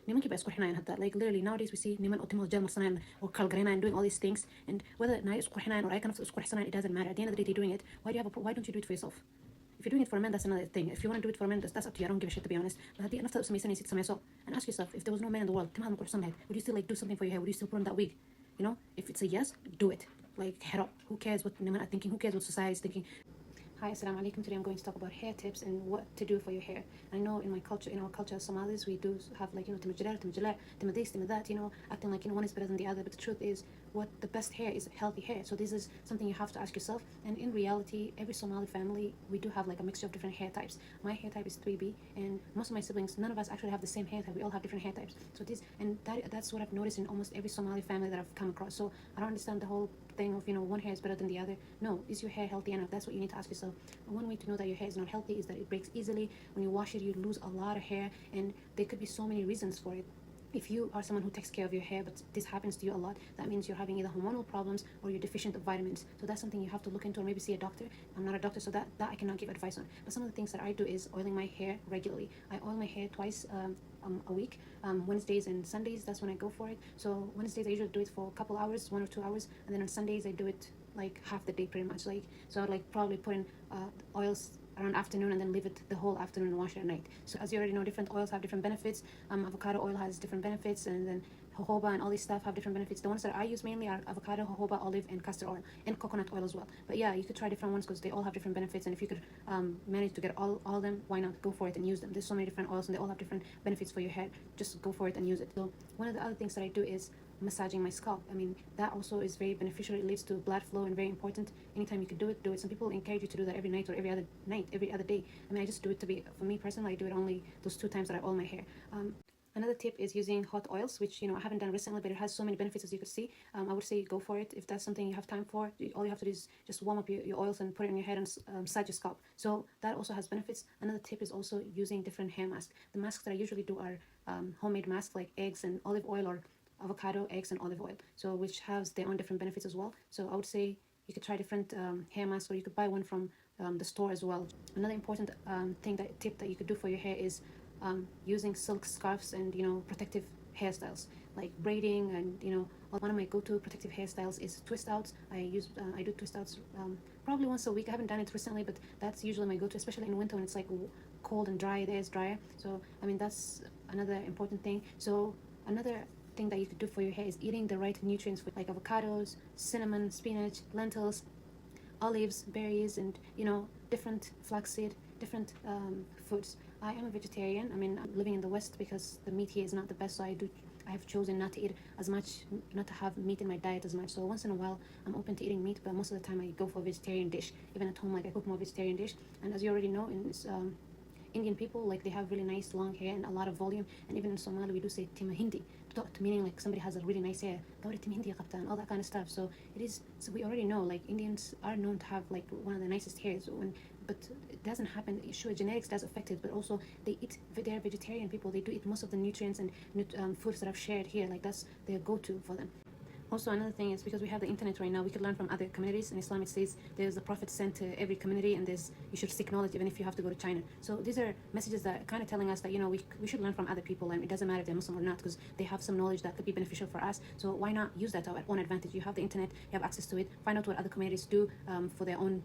nimankii baa isku xinayan hadda. Like literally nowadays we see niman oo timo gel marsanayan or kalgarinayan doing all these things, and whether naag isku xinayan or ay kan isku xisanayan, it doesn't matter. At the end of the day they're doing it. Why don't you do it for yourself? If you're doing it for a man, that's another thing. If you want to do it for a man, that's up to you. I don't give a shit, to be honest. But haddii naftaada u samaysanaysid sameyso, and ask yourself, if there was no man in the world, timahaada ma quruxsan lahayd? Would you still like do something for your hair? Would you still put on that wig? You know, if it's a yes, do it. Like, head up. Who cares what women are thinking? Who cares what society is thinking? Hi, assalamu alaikum. Today I'm going to talk about hair tips and what to do for your hair. I know in our culture as Somalis, we do have like, tima this, tima that, acting like, one is better than the other. But the truth is, what the best hair is healthy hair. So this is something you have to ask yourself. And in reality, every Somali family, we do have like a mixture of different hair types. My hair type is 3B, and most of my siblings, none of us actually have the same hair type. We all have different hair types. So that's what I've noticed in almost every Somali family that I've come across. So I don't understand the whole thing of one hair is better than the other. No, is your hair healthy enough? That's what you need to ask yourself. One way to know that your hair is not healthy is that it breaks easily. When you wash it, you lose a lot of hair, and there could be so many reasons for it. If you are someone who takes care of your hair but this happens to you a lot, that means you're having either hormonal problems or you're deficient of vitamins. So that's something you have to look into, or maybe see a doctor. I'm not a doctor, so that I cannot give advice on. But some of the things that I do is oiling my hair regularly. I oil my hair twice a week. Wednesdays and Sundays, that's when I go for it. So Wednesdays I usually do it for a couple hours, 1 or 2 hours, and then on Sundays I do it like half the day pretty much. Like, so I'd like probably put in oils around afternoon and then leave it the whole afternoon and wash it at night. So as you already know, different oils have different benefits. Avocado oil has different benefits, and then jojoba and all these stuff have different benefits. The ones that I use mainly are avocado, jojoba, olive, and castor oil, and coconut oil as well. But yeah, you could try different ones because they all have different benefits, and if you could manage to get all of them, why not go for it and use them? There's so many different oils and they all have different benefits for your hair. Just go for it and use it. So one of the other things that I do is massaging my scalp. I mean, that also is very beneficial. It leads to blood flow and very important. Anytime you can do it, do it. Some people encourage you to do that every night or every other night, every other day. I mean, I just do it for me personally, I do it only those 2 times that I oil my hair. Another tip is using hot oils, which I haven't done recently, but it has so many benefits, as you could see. I would say go for it if that's something you have time for. All you have to do is just warm up your oils and put it in your head and massage your scalp. So that also has benefits. Another tip is also using different hair masks. The masks that I usually do are homemade masks, like eggs and olive oil, or avocado, eggs, and olive oil, so which has their own different benefits as well. So I would say you could try different hair masks, or you could buy one from the store as well. Another important tip that you could do for your hair is using silk scarves and protective hairstyles like braiding, and one of my go-to protective hairstyles is twist outs. I do twist outs probably once a week. I haven't done it recently, but that's usually my go-to, especially in winter when it's like cold and dry. The air is drier, so I mean that's another important thing. So another thing that you could do for your hair is eating the right nutrients, like avocados, cinnamon, spinach, lentils, olives, berries, and different flaxseed, different foods. I am a vegetarian. I mean, I'm living in the West because the meat here is not the best, so I have chosen not to eat as much, not to have meat in my diet as much. So once in a while I'm open to eating meat, but most of the time I go for a vegetarian dish. Even at home, like I cook more vegetarian dish. And as you already know, in this Indian people, like they have really nice long hair and a lot of volume, and even in Somali we do say timahindi, meaning like somebody has a really nice hair, and all that kind of stuff. So we already know like Indians are known to have like one of the nicest hairs, but it doesn't happen. Sure, genetics does affect it, but also they're vegetarian people. They do eat most of the nutrients and foods that I've shared here. Like that's their go-to for them. Also, another thing is because we have the internet right now, we could learn from other communities. In Islam, it says there's a prophet sent to every community, and you should seek knowledge even if you have to go to China. So these are messages that are kind of telling us that we should learn from other people, and it doesn't matter if they're Muslim or not, because they have some knowledge that could be beneficial for us. So why not use that to our own advantage? You have the internet, you have access to it. Find out what other communities do for their own,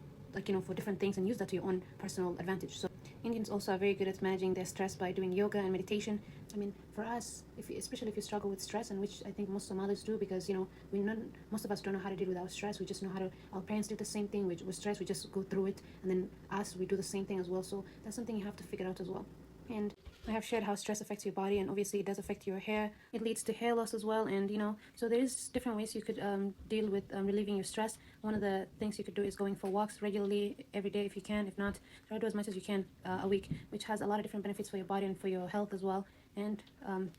for different things, and use that to your own personal advantage. So Indians also are very good at managing their stress by doing yoga and meditation. I mean, for us, especially if you struggle with stress, and which I think most Somalis do, because most of us don't know how to deal with our stress. We just know how to. Our parents did the same thing with stress. We just go through it, and then we do the same thing as well. So that's something you have to figure out as well. And I have shared how stress affects your body, and obviously it does affect your hair. It leads to hair loss as well, and so there is different ways you could deal with relieving your stress. One of the things you could do is going for walks regularly every day if you can. If not, try to do as much as you can a week, which has a lot of different benefits for your body and for your health as well, and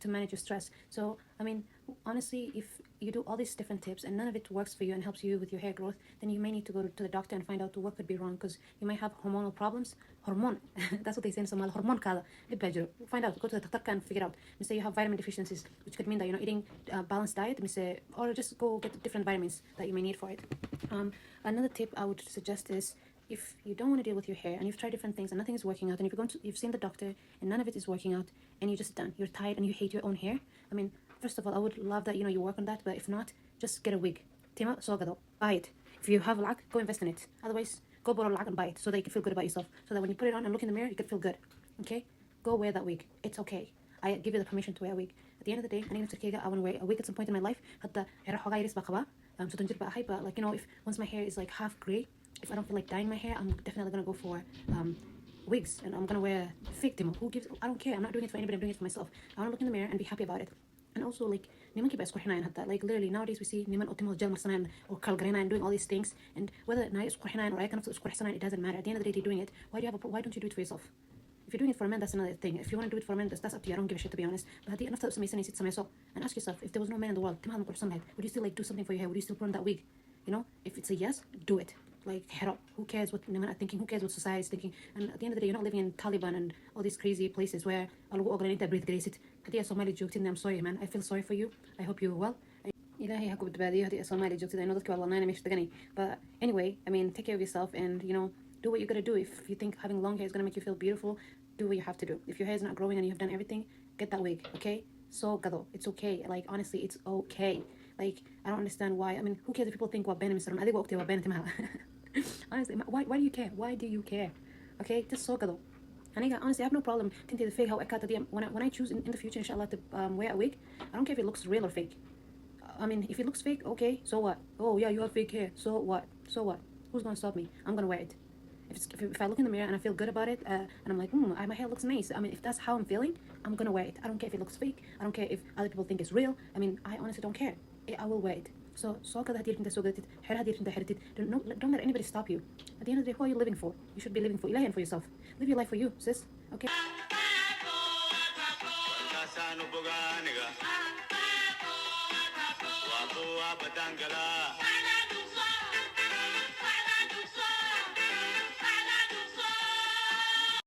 to manage your stress. So I mean, honestly, if you do all these different tips and none of it works for you and helps you with your hair growth, then you may need to go to the doctor and find out what could be wrong, because you might have hormonal problems. That's what they say in Somali. Hormone kada. Find out. Go to the doctor and figure out. Say you have vitamin deficiencies, which could mean that you're not eating a balanced diet. Or just go get different vitamins that you may need for it. Another tip I would suggest is if you don't want to deal with your hair and you've tried different things and nothing is working out, and you've seen the doctor and none of it is working out, and you're just done, you're tired and you hate your own hair, I mean, first of all, I would love that, you work on that, but if not, just get a wig. Timo, so gado, buy it. If you have luck, go invest in it. Otherwise, go borrow luck and buy it so that you can feel good about yourself. So that when you put it on and look in the mirror, you can feel good. Okay? Go wear that wig. It's okay. I give you the permission to wear a wig. At the end of the day, I need to I want to wear a wig at some point in my life. Hatta hair xogaa yaris baa qabaa. So don't ba ahay, but like if once my hair is like half gray, if I don't feel like dyeing my hair, I'm definitely gonna go for wigs, and I'm gonna wear fake Timo. Who gives? I don't care. I'm not doing it for anybody. I'm doing it for myself. I want to look in the mirror and be happy about it. And also, like, nimankii baa isku xinaayaan hadda. Like, literally, nowadays we see niman oo timo gel marsanayaan or kalgareynayaan, doing all these things. And whether naay isku xinaayaan or ay kanafta isku xinaayaan, it doesn't matter. At the end of the day, they're doing it. Why don't you do it for yourself? If you're doing it for a man, that's another thing. If you want to do it for a man, that's up to you. I don't give a shit, to be honest. But haddii nafta samaysanaysid samayso. And ask yourself, if there was no man in the world, timaha ma quruxsan lahayd? Would you still like do something for your hair? Would you still put on that wig? If it's a yes, do it. Like, head up. Who cares what women are thinking? Who cares what society is thinking? And at the end of the day, you're not living in Taliban and all these crazy places where lagu ogolayn inta breathe garaysid. Haddii Somali joogtid, I'm sorry, man. I feel sorry for you. I hope you're well. Ilaahay ha ku badbaadiyo haddii Somali joogtid. I know dadka waa ladnaanay meesha tagani. But anyway, I mean, take care of yourself and, do what you gotta do. If you think having long hair is gonna make you feel beautiful, do what you have to do. If your hair is not growing and you've done everything, get that wig, okay? So gado. It's okay. Like, honestly, it's okay. Like, I don't understand why. I mean, who cares if people think what Ben is Mr. Adigo what Ben Timahaaga. Honestly, why do you care? Why do you care? Okay, just so gado. And honestly, I have no problem tinting the fake how I cut the when I choose in the future, inshallah, to wear a wig. I don't care if it looks real or fake. I mean, if it looks fake, okay, so what? Oh yeah, you have fake hair. So what? So what? Who's gonna stop me? I'm gonna wear it. If I look in the mirror and I feel good about it, and I'm like, my hair looks nice. I mean, if that's how I'm feeling, I'm gonna wear it. I don't care if it looks fake. I don't care if other people think it's real. I mean, I honestly don't care. I will wear it. So kada hadir inta sogated, hair hadir inta herited. Don't let anybody stop you. At the end of the day, who are you living for? You should be living for Ilahi and for yourself. Live your life for you, sis. Okay.